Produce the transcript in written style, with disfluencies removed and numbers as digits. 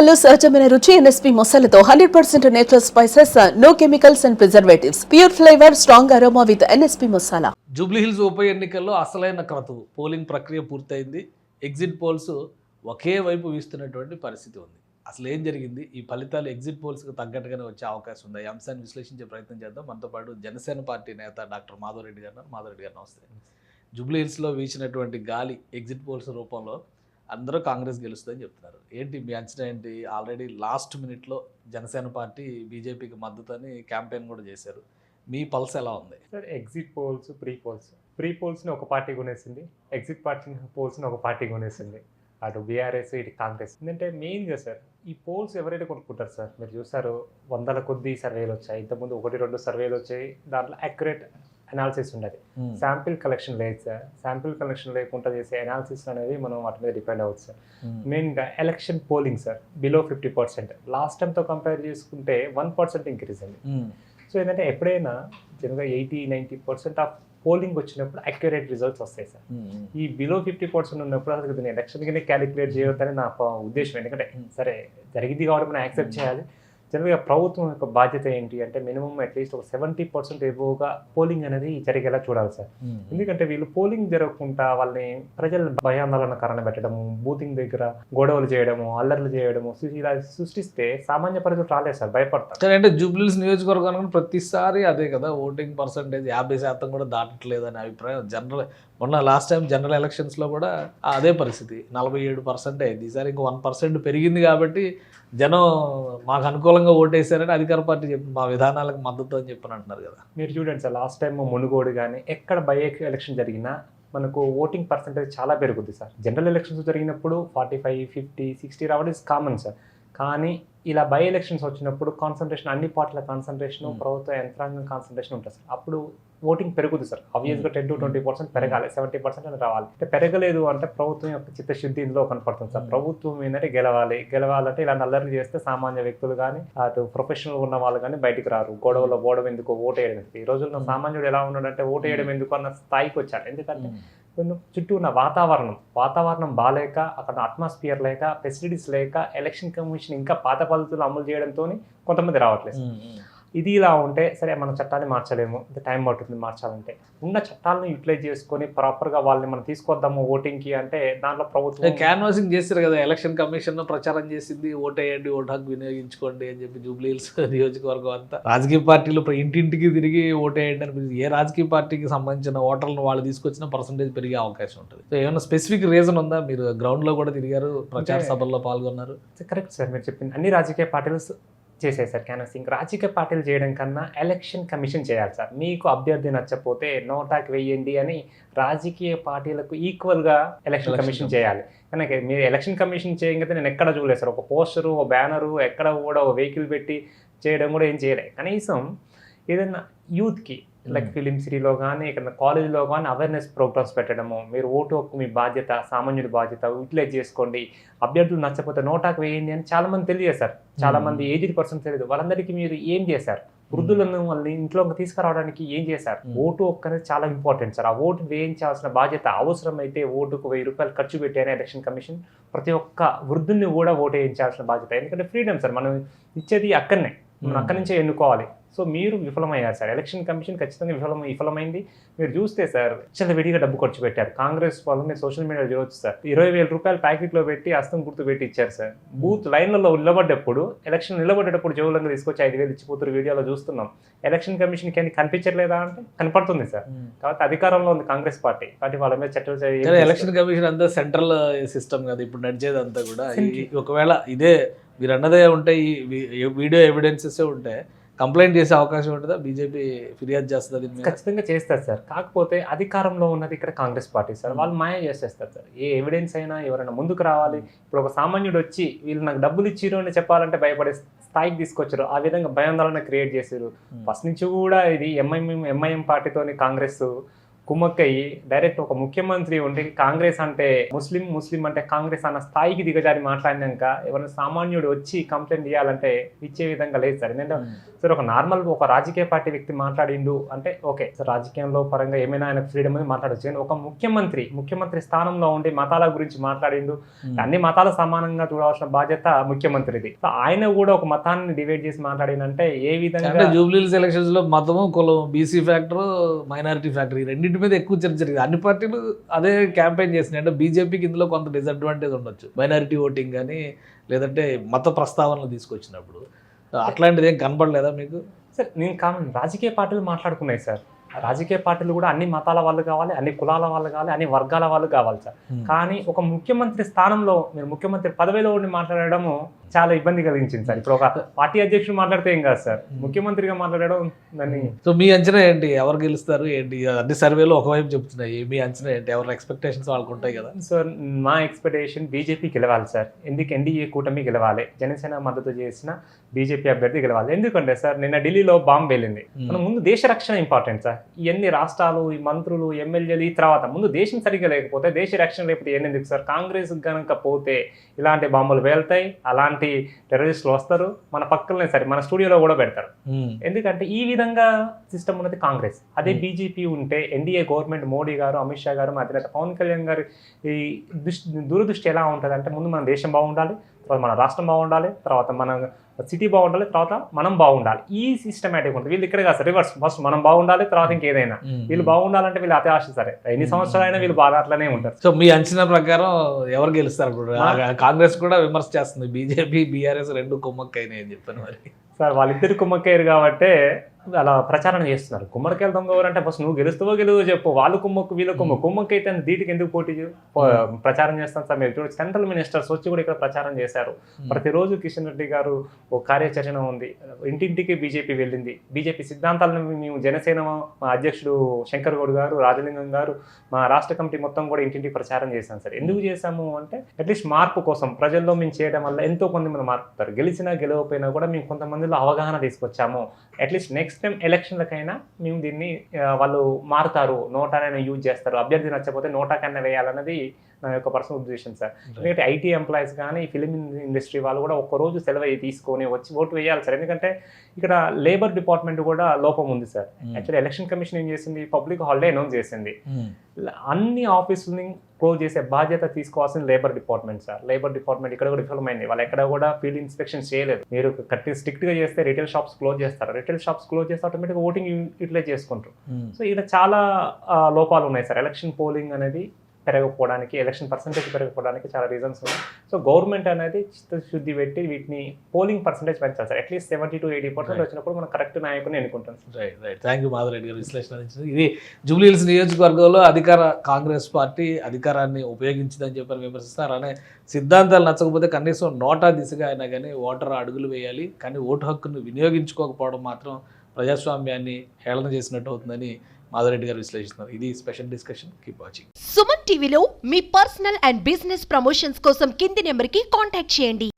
ఎన్నికల్లో సహజమైన రుచి ఎన్ఎస్పీ మసాలాతో 100% natural spices, no chemicals and preservatives, pure flavour, strong aroma with NSP masala. Jubilee Hills ఉప ఎన్నికల్లో అసలైన క్రతువు పోలింగ్ ప్రక్రియ పూర్తయింది. ఎగ్జిట్ పోల్స్ ఒకే వైపు వీస్తున్నటువంటి పరిస్థితి ఉంది. అసలు ఏం జరిగింది? ఈ ఫలితాలు ఎగ్జిట్ పోల్స్కి తగ్గట్టుగానే వచ్చే అవకాశం ఉంది. ఈ అంశాన్ని విశ్లేషించే ప్రయత్నం చేద్దాం. మనతో పాటు జనసేన పార్టీ నేత డాక్టర్ మాధవరెడ్డి గారు. మాధవరెడ్డి గారు నమస్తే. జూబ్లీహిల్స్లో వీచినటువంటి గాలి ఎగ్జిట్ పోల్స్ రూపంలో అందరూ కాంగ్రెస్ గెలుస్తుందని చెప్తున్నారు. ఏంటి మీ అంచనా ఏంటి? ఆల్రెడీ లాస్ట్ మినిట్లో జనసేన పార్టీ బీజేపీకి మద్దతు అని క్యాంపెయిన్ కూడా చేశారు. మీ పల్స్ ఎలా ఉంది? సార్, ఎగ్జిట్ పోల్స్, ప్రీ పోల్స్ని ఒక పార్టీ కొనేసింది, ఎగ్జిట్ పార్టీ పోల్స్ని ఒక పార్టీ కొనేసింది. అటు బీఆర్ఎస్, ఇటు కాంగ్రెస్. ఎందుకంటే మెయిన్గా సార్ ఈ పోల్స్ ఎవరైతే కొనుక్కుంటారు సార్, మీరు చూసారు వందల కొద్ది సర్వేలు వచ్చాయి. ఇంతకుముందు 1-2 సర్వేలు వచ్చాయి. దాంట్లో అక్యురేట్ అనాలిసిస్ ఉండదు. శాంపిల్ కలెక్షన్ లేదు సార్. శాంపిల్ కలెక్షన్ లేకుండా చేసే అనాలిసిస్ అనేది మనం వాటి మీద డిపెండ్ అవ్వచ్చు సార్. మెయిన్గా election polling sir below 50%. Last టైంతో కంపేర్ చేసుకుంటే 1% ఇంక్రీజ్ అయింది. సో ఏంటంటే ఎప్పుడైనా జనరల్గా 80-90% ఆఫ్ పోలింగ్ వచ్చినప్పుడు అక్యురేట్ రిజల్ట్స్ వస్తాయి సార్. ఈ బిలో 50% ఉన్నప్పుడు అసలు దీన్ని ఎలక్షన్కి క్యాలిక్యులేట్ చేయొద్దని నా ఉద్దేశం. ఎందుకంటే సరే జరిగింది కాబట్టి మనం యాక్సెప్ట్ చేయాలి. జనరల్గా ప్రభుత్వం యొక్క బాధ్యత ఏంటి అంటే మినిమం అట్లీస్ట్ ఒక 70% ఎబోవ్గా పోలింగ్ అనేది జరిగేలా చూడాలి సార్. ఎందుకంటే వీళ్ళు పోలింగ్ జరగకుండా వాళ్ళని ప్రజలు భయాందోళన కారణం పెట్టడము, బూతింగ్ దగ్గర గొడవలు చేయడము, అల్లర్లు చేయడము ఇలా సృష్టిస్తే సామాన్య ప్రజలు రాలేదు సార్, భయపడతారు. అంటే జూబ్లీహిల్స్ నియోజకవర్గానికి ప్రతిసారి అదే కదా, ఓటింగ్ పర్సంటేజ్ 50% కూడా దాటట్లేదని అభిప్రాయం. మొన్న లాస్ట్ టైం జనరల్ ఎలక్షన్స్లో కూడా అదే పరిస్థితి, 47% అయింది. ఈసారి ఇంకో 1% పెరిగింది కాబట్టి జనం మాకు అనుకూలంగా ఓటేశారని అధికార పార్టీ చెప్పి మా విధానాలకు మద్దతు అని చెప్పని అంటున్నారు కదా. మీరు చూడండి సార్, లాస్ట్ టైం మునుగోడు కానీ ఎక్కడ బై ఎలక్షన్ జరిగినా మనకు ఓటింగ్ పర్సంటేజ్ చాలా పెరుగుద్ది సార్. జనరల్ ఎలక్షన్స్ జరిగినప్పుడు 45, 50, 60 రావడం ఇస్ కామన్ సార్. కానీ ఇలా బై ఎలక్షన్స్ వచ్చినప్పుడు కాన్సన్ట్రేషన్, అన్ని పార్టీల కాన్సన్ట్రేషన్, ప్రభుత్వ యంత్రాంగం కాన్సన్ట్రేషన్ ఉంటుంది సార్. అప్పుడు ఓటింగ్ పెరుగుతుంది సార్. ఆబ్వియస్గా 10-20% పెరగాలి, 70% అని రావాలి. అంటే పెరగలేదు అంటే ప్రభుత్వం యొక్క చిత్తశుద్ధి ఇందులో కనపడుతుంది సార్. ప్రభుత్వం ఏంటంటే గెలవాలంటే ఇలాంటి అల్లర్లు చేస్తే సామాన్య వ్యక్తులు కానీ అటు ప్రొఫెషనల్ ఉన్న వాళ్ళు కానీ బయటికి రారు. గొడవలో పోవడం ఎందుకు, ఓటు వేయడం ఎందుకు. ఈ రోజుల్లో సామాన్యుడు ఎలా ఉన్నాడంటే ఓటు వేయడం ఎందుకు అన్న స్థాయికి వచ్చాడు. ఎందుకంటే చుట్టూ ఉన్న వాతావరణం బాగాలేక, అక్కడ అట్మాస్ఫియర్ లేక, ఫెసిలిటీస్ లేక, ఎలక్షన్ కమిషన్ ఇంకా పాత పద్ధతులు అమలు చేయడంతో కొంతమంది రావట్లేదు. ఇది ఇలా ఉంటే సరే మనం చట్టాన్ని మార్చలేము, టైం పడుతుంది మార్చాలంటే. ఉన్న చట్టాలను యూటిలైజ్ చేసుకొని ప్రాపర్గా వాళ్ళని మనం తీసుకొద్దాము ఓటింగ్కి అంటే దాంట్లో ప్రభుత్వం క్యాన్వాసింగ్ చేశారు కదా. ఎలక్షన్ కమిషన్ ప్రచారం చేసింది, ఓటేయండి, ఓటు హక్కు వినియోగించుకోండి అని చెప్పి జూబ్లీహిల్స్ నియోజకవర్గం అంతా రాజకీయ పార్టీలు ఇంటింటికి తిరిగి ఓటేయండి అని. ఏ రాజకీయ పార్టీకి సంబంధించిన ఓటర్లను వాళ్ళు తీసుకొచ్చిన పర్సంటేజ్ పెరిగే అవకాశం ఉంటుంది. సో ఏమైనా స్పెసిఫిక్ రీజన్ ఉందా? మీరు గ్రౌండ్లో కూడా తిరిగారు, ప్రచార సభల్లో పాల్గొన్నారు. కరెక్ట్ సార్, మీరు చెప్పింది అన్ని రాజకీయ పార్టీలు చేసాయి సార్ క్యాన్వాసింగ్. రాజకీయ పార్టీలు చేయడం కన్నా ఎలక్షన్ కమిషన్ చేయాలి సార్. మీకు అభ్యర్థి నచ్చకపోతే నోటాకి వేయండి అని రాజకీయ పార్టీలకు ఈక్వల్గా ఎలక్షన్ కమిషన్ చేయాలి. కానీ మీరు ఎలక్షన్ కమిషన్ చేయకపోతే నేను ఎక్కడ చూడలేదు సార్. ఒక పోస్టరు, ఒక బ్యానరు, ఎక్కడ కూడా ఒక వెహికల్ పెట్టి చేయడం కూడా ఏం చేయలేదు. కనీసం ఏదైనా యూత్కి లైక్ ఫిలిం సిటీలో కానీ ఇక్కడ కాలేజీలో కానీ అవేర్నెస్ ప్రోగ్రామ్స్ పెట్టడము, మీరు ఓటు హక్కు మీ బాధ్యత, సామాన్యుడి బాధ్యత, యూటిలైజ్ చేసుకోండి, అభ్యర్థులు నచ్చకపోతే నోటాకు వేయండి అని చాలామంది తెలియజేశారు. చాలామంది ఏజ్డ్ పర్సన్స్ తెలియదు. వాళ్ళందరికీ మీరు ఏం చేశారు? వృద్ధులను వాళ్ళని ఇంట్లో తీసుకురావడానికి ఏం చేశారు? ఓటు హక్కు అనేది చాలా ఇంపార్టెంట్ సార్. ఆ ఓటు వేయించాల్సిన బాధ్యత, అవసరమైతే ఓటుకు 1000 రూపాయలు ఖర్చు పెట్టానే ఎలక్షన్ కమిషన్ ప్రతి ఒక్క వృద్ధుల్ని కూడా ఓటు వేయించాల్సిన బాధ్యత. ఎందుకంటే ఫ్రీడమ్ సార్, మనం ఇచ్చేది అక్కడనే, మనం అక్కడి నుంచే ఎన్నుకోవాలి. సో మీరు విఫలమయ్యారు సార్. ఎలక్షన్ కమిషన్ ఖచ్చితంగా విఫలమైంది. మీరు చూస్తే సార్ చాలా విడిగా డబ్బు ఖర్చు పెట్టారు. కాంగ్రెస్ వాళ్ళు మీరు సోషల్ మీడియాలో చూడవచ్చు సార్, 20,000 రూపాయలు ప్యాకెట్లో పెట్టి హస్తం గుర్తు పెట్టి ఇచ్చారు సార్. బూత్ లైన్లలో నిలబడ్డప్పుడు, ఎలక్షన్ నిలబడేటప్పుడు జోలంగా తీసుకొచ్చి 5,000 ఇచ్చిపోతారు. వీడియోలో చూస్తున్నాం. ఎలక్షన్ కమిషన్కి అని కనిపించట్లేదా అంటే కనపడుతుంది సార్. కాబట్టి అధికారంలో ఉంది కాంగ్రెస్ పార్టీ, కాబట్టి వాళ్ళ మీద చట్టాలు. ఎలక్షన్ కమిషన్ అంతా సెంట్రల్ సిస్టమ్ కదా ఇప్పుడు నడిచేది అంతా కూడా. ఒకవేళ ఇదే మీరు అన్నదే ఉంటే, ఈ వీడియో ఎవిడెన్సెస్ ఉంటే కంప్లైంట్ చేసే అవకాశం ఉంటుందా? బీజేపీ ఫిర్యాదు చేస్తుంది? ఖచ్చితంగా చేస్తారు సార్. కాకపోతే అధికారంలో ఉన్నది ఇక్కడ కాంగ్రెస్ పార్టీ సార్. వాళ్ళు మాయ చేసేస్తారు సార్. ఏ ఎవిడెన్స్ అయినా ఎవరైనా ముందుకు రావాలి. ఇప్పుడు ఒక సామాన్యుడు వచ్చి వీళ్ళు నాకు డబ్బులు ఇచ్చిరు అని చెప్పాలంటే భయపడే స్థాయికి తీసుకొచ్చారు. ఆ విధంగా భయాందోళన క్రియేట్ చేశారు. ఫస్ట్ నుంచి కూడా ఇది ఎంఐఎం పార్టీతోని కాంగ్రెస్ కుమ్మక్కయ్యి డైరెక్ట్ ఒక ముఖ్యమంత్రి ఉండి కాంగ్రెస్ అంటే ముస్లిం అంటే కాంగ్రెస్ అన్న స్థాయికి దిగజారి మాట్లాడినాక ఎవరైనా సామాన్యుడు వచ్చి కంప్లైంట్ చేయాలంటే ఇచ్చే విధంగా లేదు సార్. ఎందుకంటే సార్ ఒక రాజకీయ పార్టీ వ్యక్తి మాట్లాడిండు అంటే ఓకే సార్, రాజకీయంలో పరంగా ఏమైనా ఆయన ఫ్రీడమ్ అని మాట్లాడచ్చు. కానీ ఒక ముఖ్యమంత్రి స్థానంలో ఉండి మతాల గురించి మాట్లాడిండు, అన్ని మతాల సమానంగా చూడాల్సిన బాధ్యత ముఖ్యమంత్రిది. సో ఆయన కూడా ఒక మతాన్ని డివైడ్ చేసి మాట్లాడినంటే ఏ విధంగా జూబ్లీహిల్స్ ఎలక్షన్స్ లో మతము కులం బీసీ ఫ్యాక్టర్ మైనారిటీ ఫ్యాక్టర్ ఈ రెండింటి మీద ఎక్కువ చర్చ జరిగింది. అన్ని పార్టీలు అదే క్యాంపెయిన్ చేసినాయి. అంటే బీజేపీకి ఇందులో కొంత డిసడ్వాంటేజ్ ఉండొచ్చు, మైనారిటీ ఓటింగ్ కానీ లేదంటే మత ప్రస్తావనలు తీసుకొచ్చినప్పుడు. అట్లాంటిది ఏం కనపడలేదా మీకు? సార్ నేను రాజకీయ పార్టీలు మాట్లాడుకున్నాయి సార్. రాజకీయ పార్టీలు కూడా అన్ని మతాల వాళ్ళు కావాలి, అన్ని కులాల వాళ్ళు కావాలి, అన్ని వర్గాల వాళ్ళు కావాలి సార్. కానీ ఒక ముఖ్యమంత్రి స్థానంలో మీరు ముఖ్యమంత్రి పదవిలో ఉండి మాట్లాడడము చాలా ఇబ్బంది కలిగించింది సార్. ఇప్పుడు ఒక పార్టీ అధ్యక్షుడు మాట్లాడితే ఏం కాదు సార్, ముఖ్యమంత్రిగా మాట్లాడడం దాన్ని. సో మీ అంచనా ఏంటి, ఎవరు గెలుస్తారు ఏంటి? అన్ని సర్వేలు ఒకవైపు చెప్తున్నాయి, మీ అంచనా ఏంటి? ఎవరి ఎక్స్పెక్టేషన్స్ వాళ్ళకు ఉంటాయి కదా. సో మా ఎక్స్పెక్టేషన్ బీజేపీ గెలవాలి సార్. ఎందుకు ఎన్డీఏ కూటమి గెలవాలి, జనసేన మద్దతు చేసిన బీజేపీ అభ్యర్థి గెలవాలి. ఎందుకంటే సార్ నిన్న ఢిల్లీలో బాంబు వెళ్ళింది. మనం ముందు దేశ రక్షణ ఇంపార్టెంట్ సార్. ఇవన్నీ రాష్ట్రాలు, ఈ మంత్రులు, ఎమ్మెల్యేలు, ఈ తర్వాత ముందు దేశం సరిగ్గా లేకపోతే, దేశ రక్షణ లేకపోతే ఎందుకు సార్? కాంగ్రెస్ కనుక పోతే ఇలాంటి బాంబులు వెళ్తాయి, అలాంటి టెర్రరిస్టులు వస్తారు, మన పక్కనే సరే మన స్టూడియోలో కూడా పెడతారు. ఎందుకంటే ఈ విధంగా సిస్టమ్ ఉన్నది కాంగ్రెస్. అదే బీజేపీ ఉంటే ఎన్డీఏ గవర్నమెంట్, మోడీ గారు, అమిత్ షా గారు, మా అధినేత పవన్ కళ్యాణ్ గారు ఈ దూరదృష్టి ఎలా ఉంటుంది అంటే ముందు మన దేశం బాగుండాలి, తర్వాత మన రాష్ట్రం బాగుండాలి, తర్వాత మన సిటీ బాగుండాలి, తర్వాత మనం బాగుండాలి. ఈ సిస్టమేటిక్ ఉంటుంది. వీళ్ళు ఇక్కడ కాదు సార్, రివర్స్. ఫస్ట్ మనం బాగుండాలి, తర్వాత ఇంకేదైనా. వీళ్ళు బాగుండాలంటే వీళ్ళు అతి ఆశ సరే ఎన్ని సంవత్సరాలైనా వీళ్ళు బాగా అట్లనే ఉంటారు. సో మీ అంచనా ప్రకారం ఎవరు గెలుస్తారు? కాంగ్రెస్ కూడా విమర్శ చేస్తుంది, బీజేపీ బీఆర్ఎస్ రెండు కుమ్మక్కైనాయి అని చెప్పాను. మరి సార్ వాళ్ళిద్దరు కుమ్మక్కయ్యారు కాబట్టి అలా ప్రచారం చేస్తున్నారు. కుమ్మడికాయలు దొంగ ఎవరంటే ఫస్ట్ నువ్వు గెలుస్తావో చెప్పు. వాళ్ళు కుమ్మక్కు వీళ్ళ కుమ్మక్కు అయితే దీటికి ఎందుకు పోటీ ప్రచారం చేస్తాను సార్. మీరు చూడండి, సెంట్రల్ మినిస్టర్స్ వచ్చి కూడా ఇక్కడ ప్రచారం చేశారు. ప్రతిరోజు కిషన్ రెడ్డి గారు ఒక కార్యాచరణ ఉంది, ఇంటింటికి బీజేపీ వెళ్ళింది. బీజేపీ సిద్ధాంతాలను మేము జనసేన మా అధ్యక్షుడు శంకర్ గౌడ్ గారు, రాజలింగం గారు, మా రాష్ట్ర కమిటీ మొత్తం కూడా ఇంటింటికి ప్రచారం చేశాం సార్. ఎందుకు చేశాము అంటే అట్లీస్ట్ మార్పు కోసం ప్రజల్లో మేము చేయడం వల్ల ఎంతో కొంతమంది మారుతారు. గెలిచినా గెలవకపోయినా కూడా మేము కొంతమందిలో అవగాహన తీసుకొచ్చాము. అట్లీస్ట్ నెక్స్ట్ టైం ఎలక్షన్లకైనా మేము దీన్ని వాళ్ళు మారుతారు, నోటానైనా యూజ్ చేస్తారు, అభ్యర్థి నచ్చకపోతే నోటాకైనా వేయాలన్నది నా యొక్క పర్సనల్ ఉద్దేశం సార్. ఎందుకంటే ఐటీ ఎంప్లాయీస్ కానీ ఫిలిం ఇండస్ట్రీ వాళ్ళు కూడా ఒక్కరోజు సెలవు తీసుకొని వచ్చి ఓటు వేయాలి సార్. ఎందుకంటే ఇక్కడ లేబర్ డిపార్ట్మెంట్ కూడా లోపం ఉంది సార్. యాక్చువల్లీ ఎలక్షన్ కమిషన్ ఏం చేసింది, పబ్లిక్ హాలిడే అనౌన్స్ చేసింది. అన్ని ఆఫీసులని క్లోజ్ చేసే బాధ్యత తీసుకోవాల్సిన labour department sir. Labour department ఇక్కడ కూడా విఫలమైంది. వాళ్ళు ఎక్కడ కూడా ఫీల్డ్ ఇన్స్పెక్షన్ చేయలేదు. మీరు స్ట్రిక్ట్గా చేస్తే రిటైల్ షాప్స్ క్లోజ్ చేస్తారు. రిటైల్ షాప్స్ క్లోజ్ చేస్తే ఆటోమేటిక్గా ఓటింగ్ యూటిలైజ్ చేసుకుంటారు. సో ఇక్కడ చాలా లోపాలు ఉన్నాయి సార్. ఎలక్షన్ పోలింగ్ అనేది పెరగకపోవడానికి, ఎలక్షన్ పర్సంటేజ్ పెరగకపోవడానికి చాలా రీజన్స్ ఉన్నాయి. సో గవర్నమెంట్ అనేది చిత్తశుద్ధి పెట్టి వీటిని పోలింగ్ పర్సంటేజ్ పెంచాలి సార్. అట్లీస్ట్ 70 to 80% వచ్చినప్పుడు మనం కరెక్ట్ నాయకుని ఎన్నుకుంటాం sir. Right. Thank you Madhavareddy గారు విశ్లేషణ ఇచ్చింది. ఇది జూబ్లీహిల్స్ నియోజకవర్గంలో కాంగ్రెస్ పార్టీ అధికారాన్ని ఉపయోగించిందని చెప్పని విమర్శిస్తారు. అనే సిద్ధాంతాలు నచ్చకపోతే కనీసం నోటా దిశగా అయినా కానీ ఓటర్ అడుగులు వేయాలి, కానీ ఓటు హక్కును వినియోగించుకోకపోవడం మాత్రం ప్రజాస్వామ్యాన్ని హేళన చేసినట్టు అవుతుందని మాధవరెడ్డి గారు విశ్లేషిస్తున్నారు. ఇది special discussion. Keep watching. Suman టీవీలో మీ పర్సనల్ అండ్ బిజినెస్ ప్రమోషన్స్ కోసం కింది నెంబర్కి కాంటాక్ట్ చేయండి.